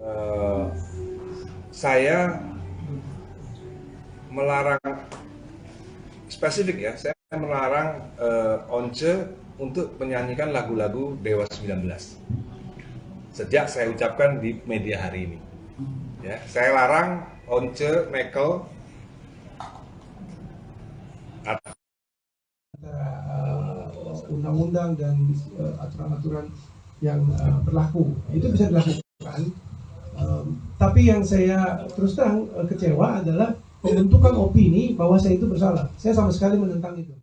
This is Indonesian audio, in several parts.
Eh, saya melarang spesifik ya, saya melarang Once untuk menyanyikan lagu-lagu Dewa 19. Sejak saya ucapkan di media hari ini. Ya, saya larang Once, Michael antara undang-undang dan aturan-aturan yang berlaku. Itu bisa dilakukan. Tapi yang saya terus terang kecewa adalah pembentukan opini bahwa saya itu bersalah. Saya sama sekali menentang itu.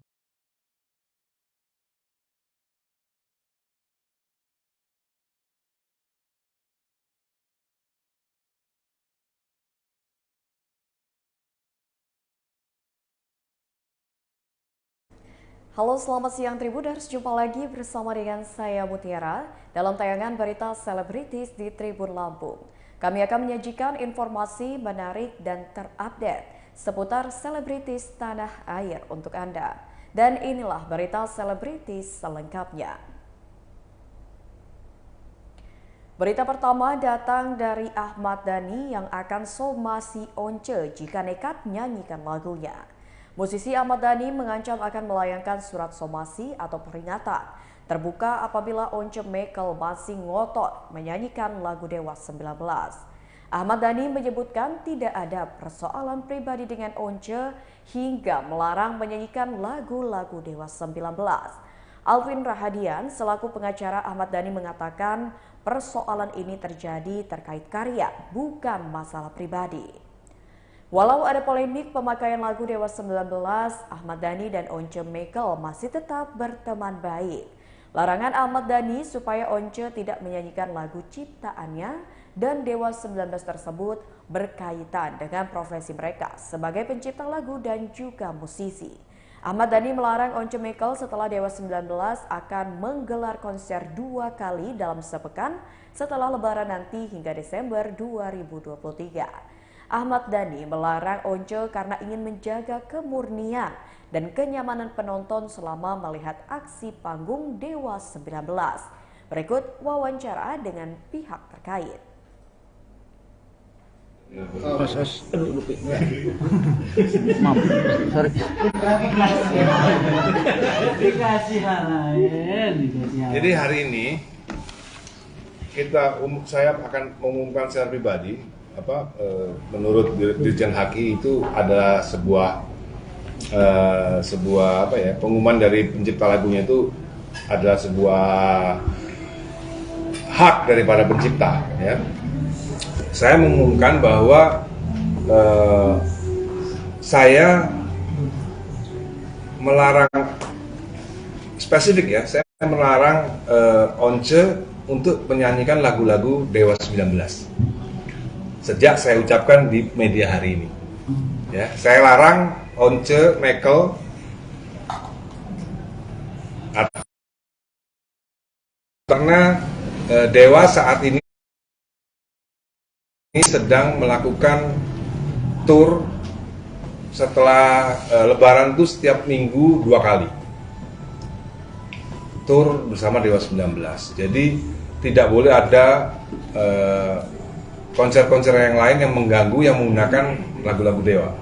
Halo, selamat siang Tribuners. Jumpa lagi bersama dengan saya Mutiara dalam tayangan berita selebritis di Tribun Lampung. Kami akan menyajikan informasi menarik dan terupdate seputar selebritis tanah air untuk Anda. Dan inilah berita selebritis selengkapnya. Berita pertama datang dari Ahmad Dhani yang akan somasi Once jika nekat nyanyikan lagunya. Musisi Ahmad Dhani mengancam akan melayangkan surat somasi atau peringatan terbuka apabila Once Michael masih ngotot menyanyikan lagu Dewa 19. Ahmad Dhani menyebutkan tidak ada persoalan pribadi dengan Once hingga melarang menyanyikan lagu-lagu Dewa 19. Alvin Rahadian selaku pengacara Ahmad Dhani mengatakan persoalan ini terjadi terkait karya, bukan masalah pribadi. Walau ada polemik pemakaian lagu Dewa 19, Ahmad Dhani dan Once Michael masih tetap berteman baik. Larangan Ahmad Dhani supaya Once tidak menyanyikan lagu ciptaannya dan Dewa 19 tersebut berkaitan dengan profesi mereka sebagai pencipta lagu dan juga musisi. Ahmad Dhani melarang Once Michael setelah Dewa 19 akan menggelar konser 2 kali dalam sepekan setelah Lebaran nanti hingga Desember 2023. Ahmad Dhani melarang Once karena ingin menjaga kemurnian dan kenyamanan penonton selama melihat aksi panggung Dewa 19. Berikut wawancara dengan pihak terkait. Jadi hari ini saya akan mengumumkan secara pribadi menurut Dirjen Haki itu adalah sebuah pengumuman dari pencipta lagunya itu adalah sebuah hak daripada pencipta ya. Saya mengumumkan bahwa saya melarang spesifik ya, saya melarang Once untuk menyanyikan lagu-lagu Dewa 19. Sejak saya ucapkan di media hari ini, ya, saya larang Once, Michael karena Dewa saat ini sedang melakukan tour setelah Lebaran itu setiap minggu 2 kali tour bersama Dewa 19. Jadi tidak boleh ada konser-konser yang lain yang mengganggu yang menggunakan lagu-lagu Dewa.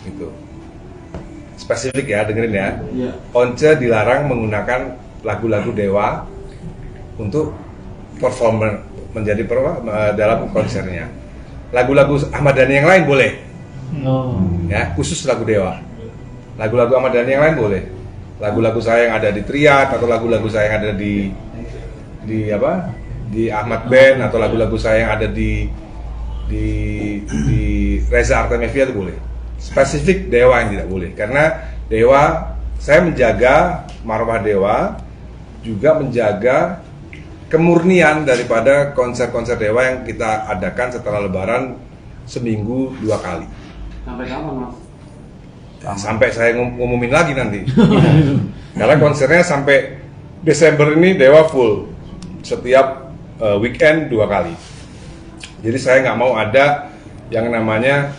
Gitu. Spesifik ya, dengerin ya. Once dilarang menggunakan lagu-lagu Dewa untuk performer menjadi dalam konsernya. Lagu-lagu Ahmad Dhani yang lain boleh. Ya, khusus lagu Dewa. Lagu-lagu Ahmad Dhani yang lain boleh. Lagu-lagu saya yang ada di Triad atau lagu-lagu saya yang ada di Ahmad Band atau lagu-lagu saya yang ada di Reza Artamevia itu boleh. Spesifik Dewa yang tidak boleh, karena Dewa, saya menjaga marwah Dewa, juga menjaga kemurnian daripada konser-konser Dewa yang kita adakan setelah Lebaran seminggu 2 kali. Sampai kapan, Mas? Sampai saya ngumumin lagi nanti. Karena konsernya sampai Desember ini Dewa full setiap weekend 2 kali. Jadi saya nggak mau ada yang namanya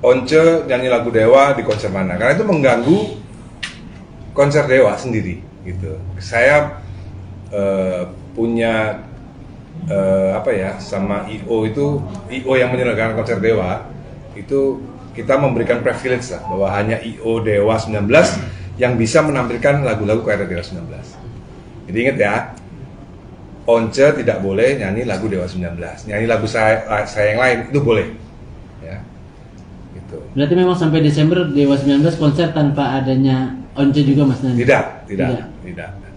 Once nyanyi lagu Dewa di konser mana, karena itu mengganggu konser Dewa sendiri gitu. Saya punya sama IO yang menyelenggarakan konser Dewa itu kita memberikan privilege lah bahwa hanya IO Dewa 19 yang bisa menampilkan lagu-lagu karya Dewa 19. Jadi ingat ya, Once tidak boleh nyanyi lagu Dewa 19, nyanyi lagu saya yang lain itu boleh. Ya, gitu. Berarti memang sampai Desember Dewa 19 konser tanpa adanya Once juga Mas Nani? Tidak.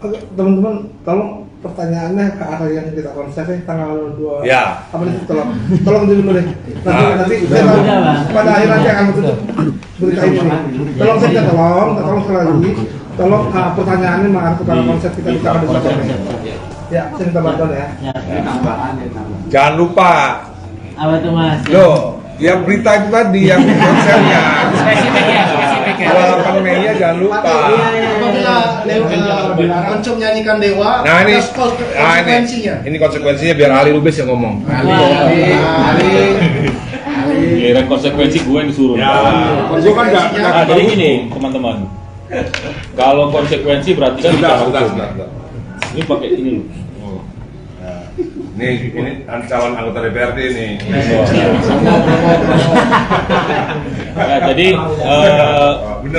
Oke, teman-teman, tolong pertanyaannya ke arah yang kita konser tanggal 2. Ya. Apa nih? Tolong dulu deh. Nanti pada akhir nanti akan tutup berita ini. Tolong saja tolong sekali lagi. Tolong pertanyaannya mengarah kepada konsep kita di tanggal 2. Ya, saya minta bantuan ya. Jangan lupa. Apa tuh Mas? Loh, yang berita itu tadi yang konsernya. Spesifik ya. 28 Mei jangan lupa. Apabila Once menyanyikan Dewa, Nah konsekuensinya. ini konsekuensinya biar Ali Lubis yang ngomong. Giliran konsekuensi gue yang disuruh. Gue kan nggak. Jadi gini teman-teman, kalau konsekuensi berarti kan bicara hukum. Ini pakai ini loh. Ini calon anggota DPRD nih. Ya, jadi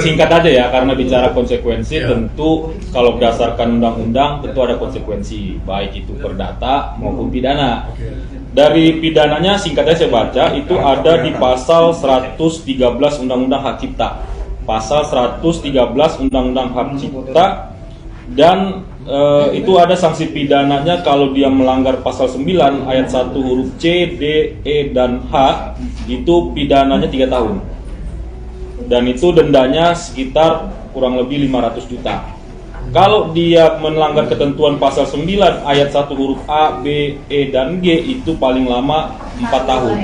singkat aja ya, karena bicara konsekuensi tentu kalau berdasarkan undang-undang tentu ada konsekuensi, baik itu perdata maupun pidana. Dari pidananya singkatnya saya baca itu ada di pasal 113 Undang-Undang Hak Cipta. Pasal 113 Undang-Undang Hak Cipta, dan itu ada sanksi pidananya kalau dia melanggar pasal 9 ayat 1 huruf C, D, E, dan H, itu pidananya 3 tahun. Dan itu dendanya sekitar kurang lebih 500 juta. Kalau dia melanggar ketentuan pasal 9 ayat 1 huruf A, B, E, dan G, itu paling lama 4 tahun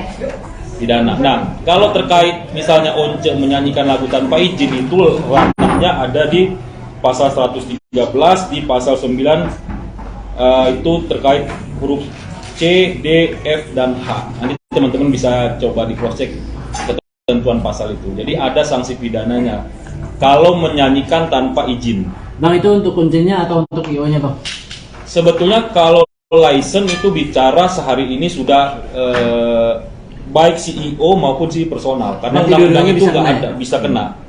pidana. Nah, kalau terkait misalnya Once menyanyikan lagu tanpa izin, itu ranahnya ada di pasal 113, di pasal 9 itu terkait huruf C, D, F, dan H. Nanti teman-teman bisa coba di cross check ketentuan pasal itu. Jadi ada sanksi pidananya kalau menyanyikan tanpa izin. Bang, itu untuk kuncinya atau untuk IO-nya Bang? Sebetulnya kalau license itu bicara sehari ini sudah baik CEO maupun si personal, karena undang-undang itu nggak ada bisa kena.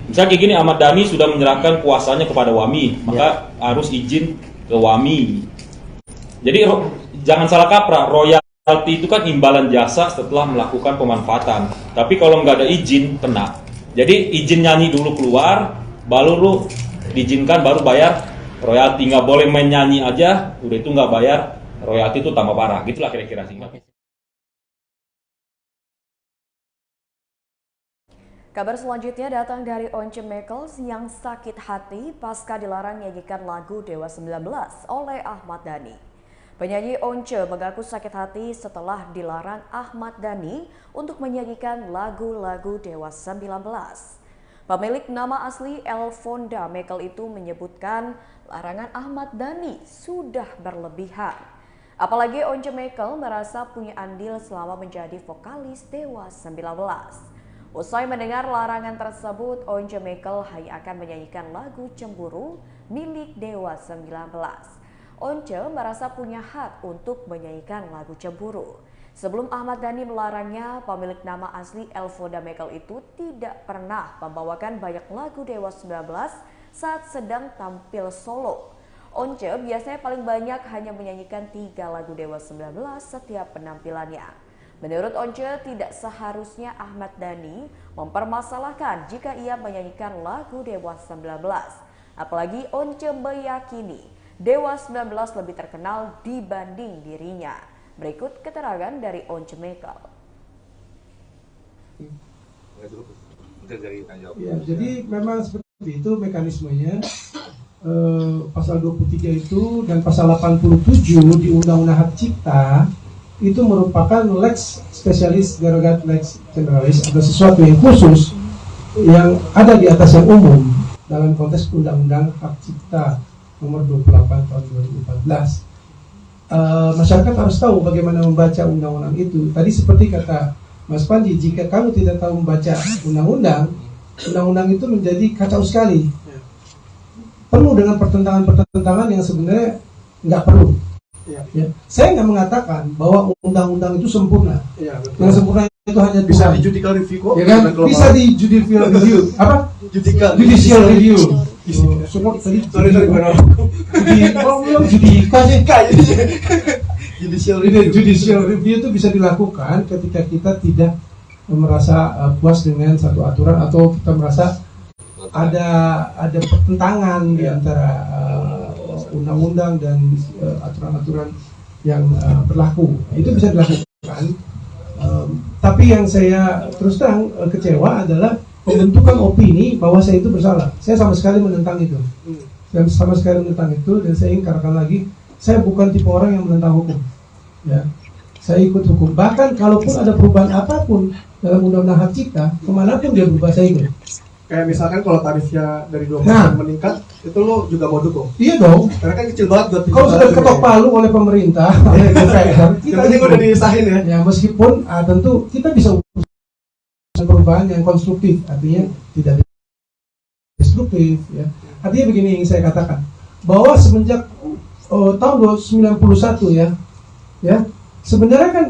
Misalnya kayak gini, Ahmad Dhani sudah menyerahkan kuasanya kepada WAMI, maka harus izin ke WAMI. Jadi jangan salah kaprah, royalti itu kan imbalan jasa setelah melakukan pemanfaatan. Tapi kalau nggak ada izin, kena. Jadi izin nyanyi dulu keluar, baru lu diizinkan, baru bayar royalti. Nggak boleh main nyanyi aja, udah itu nggak bayar royalti, itu tambah parah. Gitulah kira-kira singkat. Kabar selanjutnya datang dari Once Mekel yang sakit hati pasca dilarang nyanyikan lagu Dewa 19 oleh Ahmad Dhani. Penyanyi Once mengaku sakit hati setelah dilarang Ahmad Dhani untuk menyanyikan lagu-lagu Dewa 19. Pemilik nama asli Elfonda Mekel itu menyebutkan larangan Ahmad Dhani sudah berlebihan. Apalagi Once Mekel merasa punya andil selama menjadi vokalis Dewa 19. Usai mendengar larangan tersebut, Once Mekel hanya akan menyanyikan lagu Cemburu milik Dewa 19. Once merasa punya hak untuk menyanyikan lagu Cemburu. Sebelum Ahmad Dhani melarangnya, pemilik nama asli Elfonda Mekel itu tidak pernah membawakan banyak lagu Dewa 19 saat sedang tampil solo. Once biasanya paling banyak hanya menyanyikan 3 lagu Dewa 19 setiap penampilannya. Menurut Once, tidak seharusnya Ahmad Dhani mempermasalahkan jika ia menyanyikan lagu Dewa 19. Apalagi Once meyakini Dewa 19 lebih terkenal dibanding dirinya. Berikut keterangan dari Once Mekel. Ya, jadi memang seperti itu mekanismenya. Pasal 23 itu dan pasal 87 di Undang-Undang Hak Cipta itu merupakan lex spesialis derogat lex generalis atau sesuatu yang khusus yang ada di atas yang umum dalam konteks Undang-Undang Hak Cipta nomor 28 tahun 2014. Masyarakat harus tahu bagaimana membaca undang-undang itu. Tadi seperti kata Mas Panji, jika kamu tidak tahu membaca undang-undang itu menjadi kacau sekali. Penuh dengan pertentangan-pertentangan yang sebenarnya nggak perlu. Ya. Saya nggak mengatakan bahwa undang-undang itu sempurna. Yang sempurna itu hanya Bisa Tuhan. di judicial review kok. Ya kan? Bisa di judicial review. Apa? Judicial review. Sorry, judika sih. Judicial review itu bisa dilakukan ketika kita tidak merasa puas dengan satu aturan atau kita merasa ada pertentangan di antara undang-undang dan aturan-aturan yang berlaku. Itu bisa dilakukan. Tapi yang saya terus terang kecewa adalah pembentukan opini bahwa saya itu bersalah. Saya sama sekali menentang itu. Dan saya ingkarkan lagi, saya bukan tipe orang yang menentang hukum. Ya. Saya ikut hukum. Bahkan kalaupun ada perubahan apapun dalam undang-undang hak cipta, kemanapun dia berubah saya ikut. Kayak misalkan kalau tarifnya dari 2% meningkat, itu lo juga mau dukung? Iya dong. Karena kan kecil banget buat kalau sudah ketok palu oleh pemerintah, oleh DPR, kita udah disahin ya. Ya meskipun tentu kita bisa perubahan yang konstruktif, artinya tidak destruktif. Ya. Artinya begini yang saya katakan, bahwa semenjak tahun 1991 ya sebenarnya kan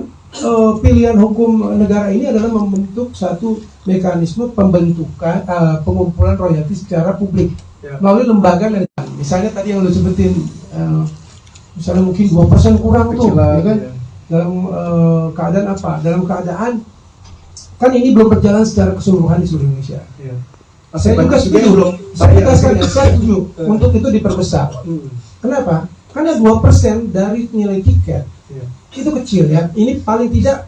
pilihan hukum negara ini adalah membentuk satu mekanisme pembentukan pengumpulan royalti secara publik melalui lembaga dan misalnya tadi yang lu sebutin misalnya mungkin 2% kurang tuh ya kan dalam keadaan apa? Dalam keadaan kan ini belum berjalan secara keseluruhan di seluruh Indonesia. Saya juga setuju. Saya setuju untuk itu diperbesar. Kenapa? Karena 2% dari nilai tiket itu kecil ya. Ini paling tidak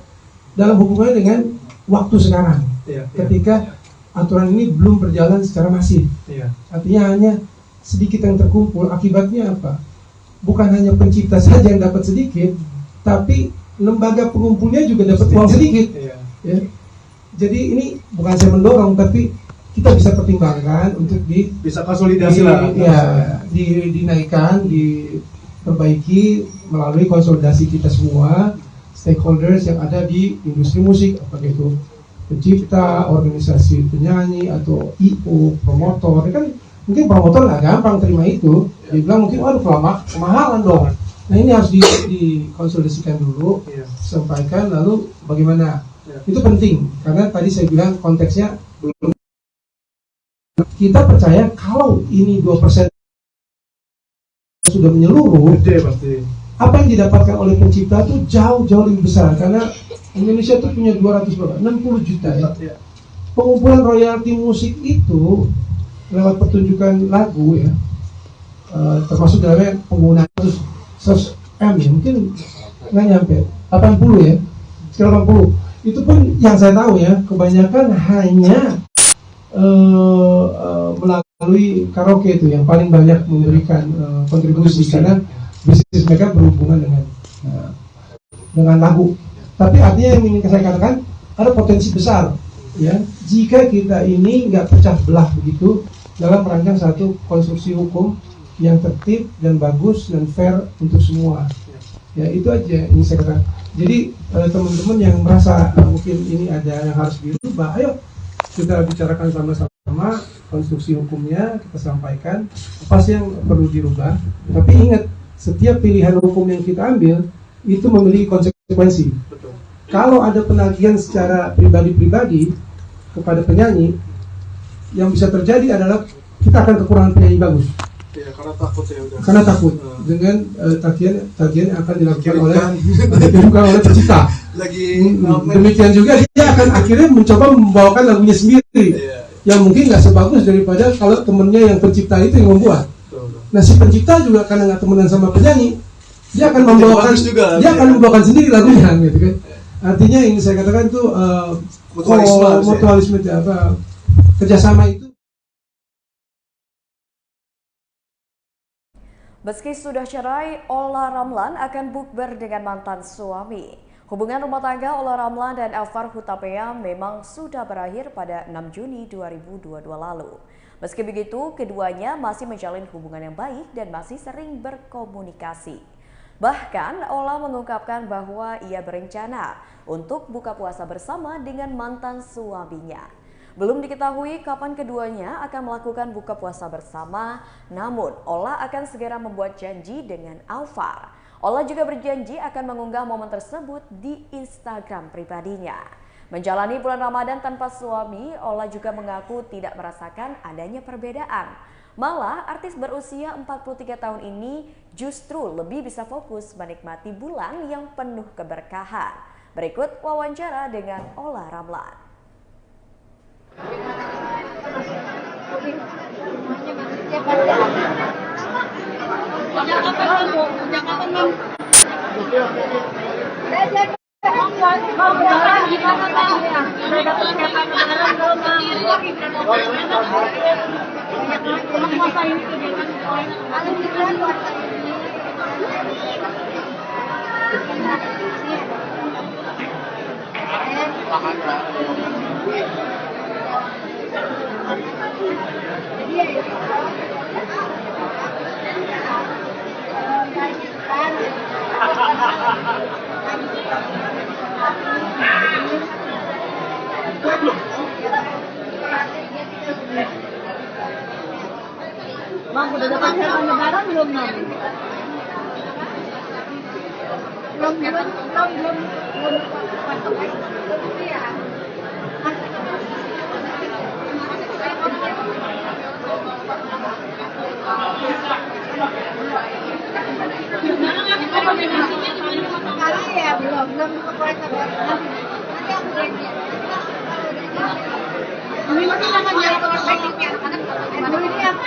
dalam hubungannya dengan waktu sekarang. Ketika aturan ini belum berjalan secara masif. Artinya hanya sedikit yang terkumpul. Akibatnya apa? Bukan hanya pencipta saja yang dapat sedikit, tapi lembaga pengumpulnya juga dapat uang sedikit. Ya. Jadi ini bukan saya mendorong, tapi kita bisa pertimbangkan untuk bisa konsolidasi lah. Dinaikkan, diperbaiki melalui konsolidasi kita semua stakeholders yang ada di industri musik, apakah itu pencipta, organisasi penyanyi atau IO, promotor. Kan mungkin promotor nggak gampang terima itu. Dia bilang mungkin waduh kemahalan dong. Nah ini harus dikonsolidasikan dulu, sampaikan lalu bagaimana. Itu penting karena tadi saya bilang konteksnya belum. Kita percaya kalau ini 2% sudah menyeluruh, apa yang didapatkan oleh pencipta itu jauh lebih besar karena Indonesia itu punya 60 juta ya. Pengumpulan royalti musik itu lewat pertunjukan lagu ya, termasuk dalamnya penggunaan 100 M ya, mungkin nggak nyampe 80 ya, sekitar 80. Itu pun yang saya tahu ya, kebanyakan hanya melalui karaoke itu yang paling banyak memberikan kontribusi karena bisnis mereka berhubungan dengan lagu. Tapi artinya yang ingin saya katakan ada potensi besar ya jika kita ini nggak pecah belah begitu dalam merancang satu konstruksi hukum yang tertib dan bagus dan fair untuk semua. Ya itu aja yang saya katakan. Jadi teman-teman yang merasa mungkin ini ada yang harus dirubah, ayo kita bicarakan sama-sama konstruksi hukumnya, kita sampaikan apa sih yang perlu dirubah. Tapi ingat, setiap pilihan hukum yang kita ambil itu memiliki konsekuensi. Kalau ada penagihan secara pribadi-pribadi kepada penyanyi, yang bisa terjadi adalah kita akan kekurangan penyanyi bagus. Ya, karena takut ya udah. Karena takut dengan tagihan yang akan dilakukan oleh pencipta. Demikian juga dia akan akhirnya mencoba membawakan lagunya sendiri, yang mungkin nggak sebagus daripada kalau temennya yang pencipta itu yang membuat. Nah si pencipta juga karena nggak temenan sama penyanyi, dia akan membawakan sendiri lagunya, gitu kan. Artinya yang saya katakan itu mutualisme kerjasama itu. Meski sudah cerai, Ola Ramlan akan bukber dengan mantan suami. Hubungan rumah tangga Ola Ramlan dan Alvar Hutapea memang sudah berakhir pada 6 Juni 2022 lalu. Meski begitu, keduanya masih menjalin hubungan yang baik dan masih sering berkomunikasi. Bahkan, Ola mengungkapkan bahwa ia berencana untuk buka puasa bersama dengan mantan suaminya. Belum diketahui kapan keduanya akan melakukan buka puasa bersama, namun Ola akan segera membuat janji dengan Alvar. Ola juga berjanji akan mengunggah momen tersebut di Instagram pribadinya. Menjalani bulan Ramadan tanpa suami, Ola juga mengaku tidak merasakan adanya perbedaan. Malah artis berusia 43 tahun ini justru lebih bisa fokus menikmati bulan yang penuh keberkahan. Berikut wawancara dengan Ola Ramlan. Bang, udah dapat hewan lebaran belum, Bang? Belum. Ya, belum ke Polres Lebaran. Nanti aku janji. Ini masih namanya orang tekniknya anak-anak. Ini apa?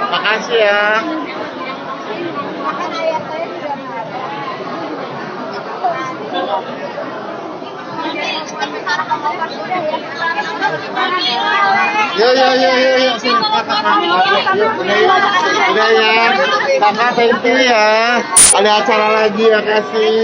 Makasih ya. Makan ayam saya juga ada. Yo. Udah ya. Kakak thank you ya. Ada acara lagi ya kasih.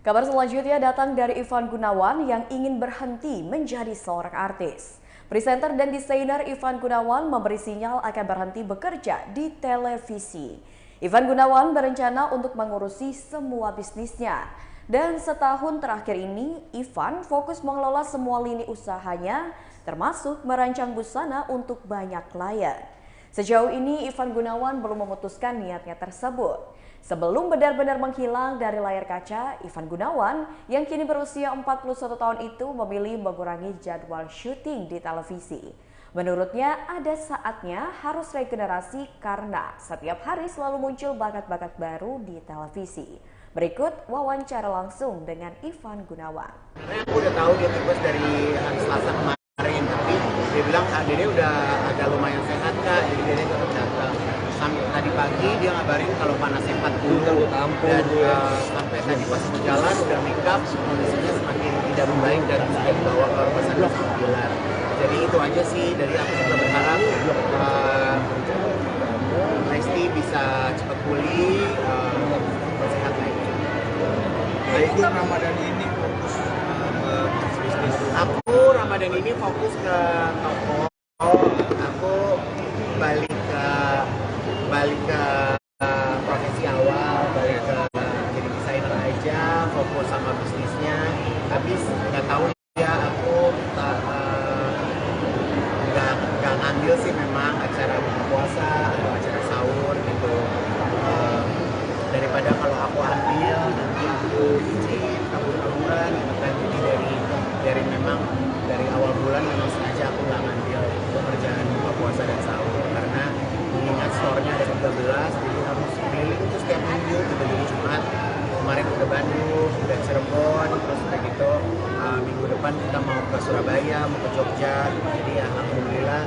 Kabar selanjutnya datang dari Ivan Gunawan yang ingin berhenti menjadi seorang artis. Presenter dan desainer Ivan Gunawan memberi sinyal akan berhenti bekerja di televisi. Ivan Gunawan berencana untuk mengurusi semua bisnisnya. Dan setahun terakhir ini, Ivan fokus mengelola semua lini usahanya, termasuk merancang busana untuk banyak klien. Sejauh ini, Ivan Gunawan belum memutuskan niatnya tersebut. Sebelum benar-benar menghilang dari layar kaca, Ivan Gunawan yang kini berusia 41 tahun itu memilih mengurangi jadwal syuting di televisi. Menurutnya ada saatnya harus regenerasi karena setiap hari selalu muncul bakat-bakat baru di televisi. Berikut wawancara langsung dengan Ivan Gunawan. Aku udah tahu dia bebas dari hari Selasa kemarin, tapi dia bilang Dede udah agak lumayan sehat Kak, jadi Dede tetap datang. Sampai tadi pagi dia ngabarin kalau panasnya 40 dan sampai tadi pas mau jalan udah make up, kondisinya semakin tidak membaik dan sudah dibawa ke rumah sakit Gelar. Jadi itu aja sih, dari aku juga berharap Lesti bisa cepat pulih, sehat lagi. Itu Ramadan ini fokus bisnis. Aku Ramadan ini fokus ke toko. Aku balik ke profesi awal, balik ke jadi desainer aja, fokus sama bisnisnya. Habis nggak tahu ya, aku nggak ngambil sih memang acara buka puasa atau acara sahur gitu. Daripada kalau aku ambil nanti aku izin kabur-kaburan gitu kan. Jadi dari memang dari awal bulan memang sengaja aku nggak ngambil pekerjaan buka puasa dan sahur karena kan kita mau ke Surabaya, mau ke Jogja, jadi ya alhamdulillah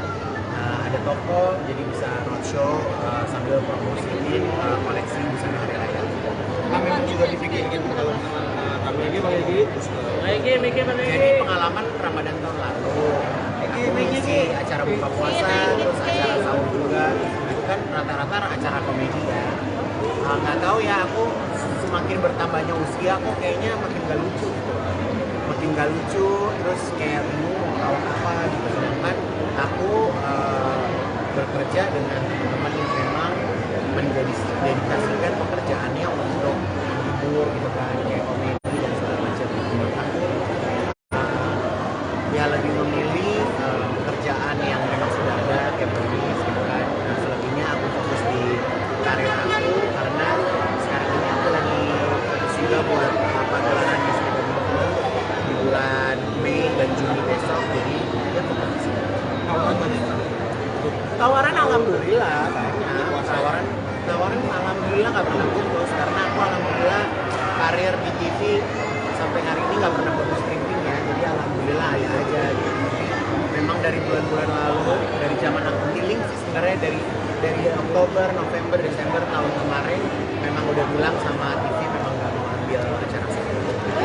ada toko, jadi bisa roadshow sambil promosiin koleksi busana hari raya. Nah, memang juga dipikirin kalau kami lagi Jadi pengalaman Ramadan tahun lalu, aku mengisi acara buka puasa, terus acara sahur juga, itu kan rata-rata acara komedi ya. Nggak tahu ya, aku semakin bertambahnya usia, aku kayaknya makin gak lucu gitu. Makin gak lucu, terus kayak bingung mau tahu apa gitu. Sedangkan aku bekerja dengan teman-teman yang memang mendedikasikan pekerjaannya untuk menghibur gitu kan, kayak komedi dan segala macam. Menurut aku ya lebih memilih pekerjaan yang memang sudah ada kayak bisnis gitu kan. Nah, selebihnya aku fokus di karir aku karena sekarang ini aku lagi juga buat gelaran Miss Medan di bulan Mei dan Juni besok, jadi ya fokus di sini. Tawaran alhamdulillah banyak, tawaran alhamdulillah nggak pernah putus karena aku alhamdulillah karir di TV sampai hari ini nggak pernah putus stripping ya, jadi alhamdulillah ada aja gitu. Memang dari bulan-bulan lalu, dari zaman aku healing sih sebenarnya dari Oktober, November, Desember tahun kemarin memang udah bilang sama TV memang nggak mau ambil acara saya.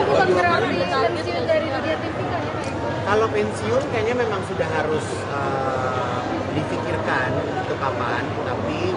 Bukan berarti pensiun dari dunia TV kan ya? Kalau pensiun kayaknya memang sudah harus dipikirkan itu kapan, tapi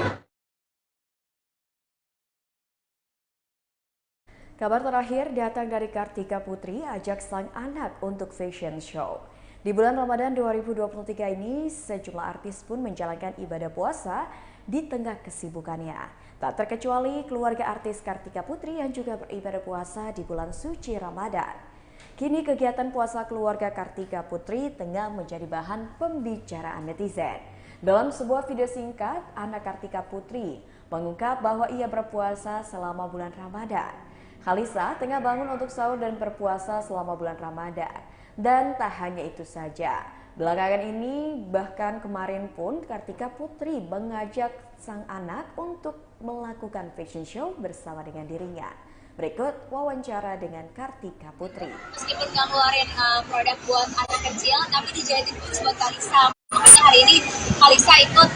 kabar terakhir datang dari Kartika Putri ajak sang anak untuk fashion show. Di bulan Ramadan 2023 ini, sejumlah artis pun menjalankan ibadah puasa di tengah kesibukannya. Tak terkecuali keluarga artis Kartika Putri yang juga beribadah puasa di bulan suci Ramadan. Kini kegiatan puasa keluarga Kartika Putri tengah menjadi bahan pembicaraan netizen. Dalam sebuah video singkat, anak Kartika Putri mengungkap bahwa ia berpuasa selama bulan Ramadan. Khalisa tengah bangun untuk sahur dan berpuasa selama bulan Ramadan. Dan tak hanya itu saja, belakangan ini bahkan kemarin pun Kartika Putri mengajak sang anak untuk melakukan fashion show bersama dengan dirinya. Berikut wawancara dengan Kartika Putri. Meskipun nggak ngeluarin produk buat anak kecil, tapi dijadiin khusus buat Khalisa. Makanya hari ini Khalisa ikut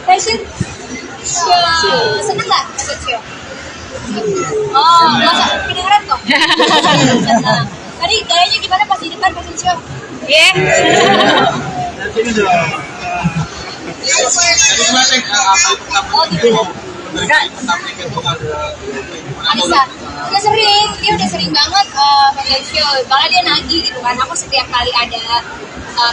fashion show. Seneng nggak fashion show? Oh, masa kedengeran kok? Tadi gayanya gimana pas di depan fashion show? Yeah. Oh gitu. Alisa, dia udah sering banget fashion show. Malah dia nagih gitu kan. Aku setiap kali ada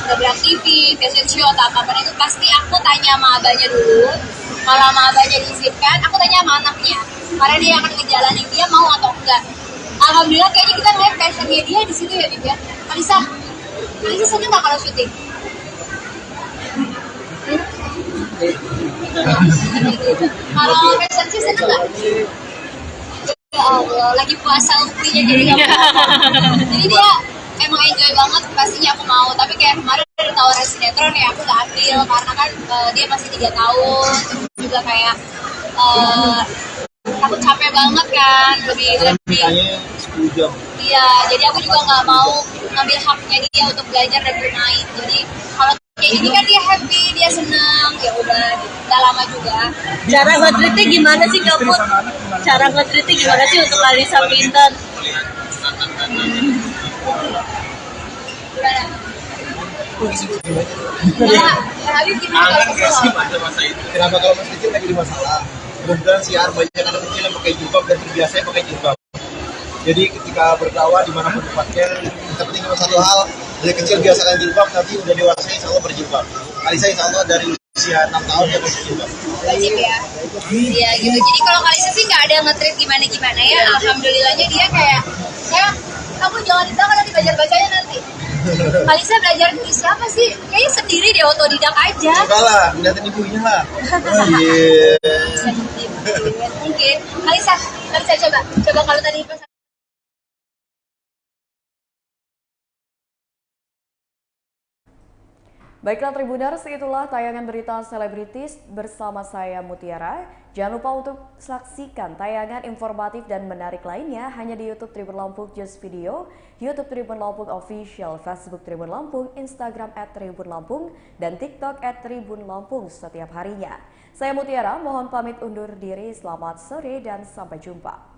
program TV, fashion show atau apapun itu pasti aku tanya sama abahnya dulu. Kalau sama abahnya diizinkan, aku tanya sama anaknya. Karena dia akan ngejalanin dia mau atau enggak. Alhamdulillah kayaknya kita ngeliat passionnya dia di situ ya, Bib ya. Alisa seneng nggak kalau syuting? Kalau fashion show seneng nggak? Ya Allah, lagi puasa uktinya jadi nggak apa-apa. Jadi dia emang enjoy banget, pastinya aku mau. Tapi kayak kemarin ada tawaran sinetron ya, aku nggak ambil karena kan dia masih 3 tahun. Terus juga kayak aku capek banget kan, lebih. Iya, jadi aku juga nggak mau ngambil haknya dia untuk belajar dan bermain. Jadi kalau kayak gini kan dia happy, dia senang, ya udah, udah lama juga. Cara nge-treatnya gimana sih kamu? Cara nge-treatnya gimana sih untuk Alisa Pinter? Gimana? Habib gimana kalau Kenapa kalau masih kecil lagi di masalah? Kemudian siar banyak anak kecil yang pakai jilbab dan terbiasa pakai jilbab. Jadi ketika berdakwah dimanapun tempatnya, kita pentingkan satu hal, dari kecil biasakan jilbab, nanti udah dewasa insya Allah berjilbab. Alisa insya Allah dari usia 6 tahun dia berjilbab. Wajib ya? Iya gitu, jadi kalau Alisa sih nggak ada nge-treat gimana-gimana ya, alhamdulillahnya dia kayak, kamu jangan di belakang nanti belajar-bacanya nanti. Alisa belajar dari siapa sih? Kayaknya sendiri deh, otodidak aja. Enggak lah, ngeliatin ibunya lah. Mungkin. Alisa coba kalau tadi pas Baiklah Tribuners, itulah tayangan berita selebritis bersama saya Mutiara. Jangan lupa untuk saksikan tayangan informatif dan menarik lainnya hanya di YouTube Tribun Lampung Just Video, YouTube Tribun Lampung Official, Facebook Tribun Lampung, Instagram @Tribun Lampung, dan TikTok @Tribun Lampung setiap harinya. Saya Mutiara, mohon pamit undur diri. Selamat sore dan sampai jumpa.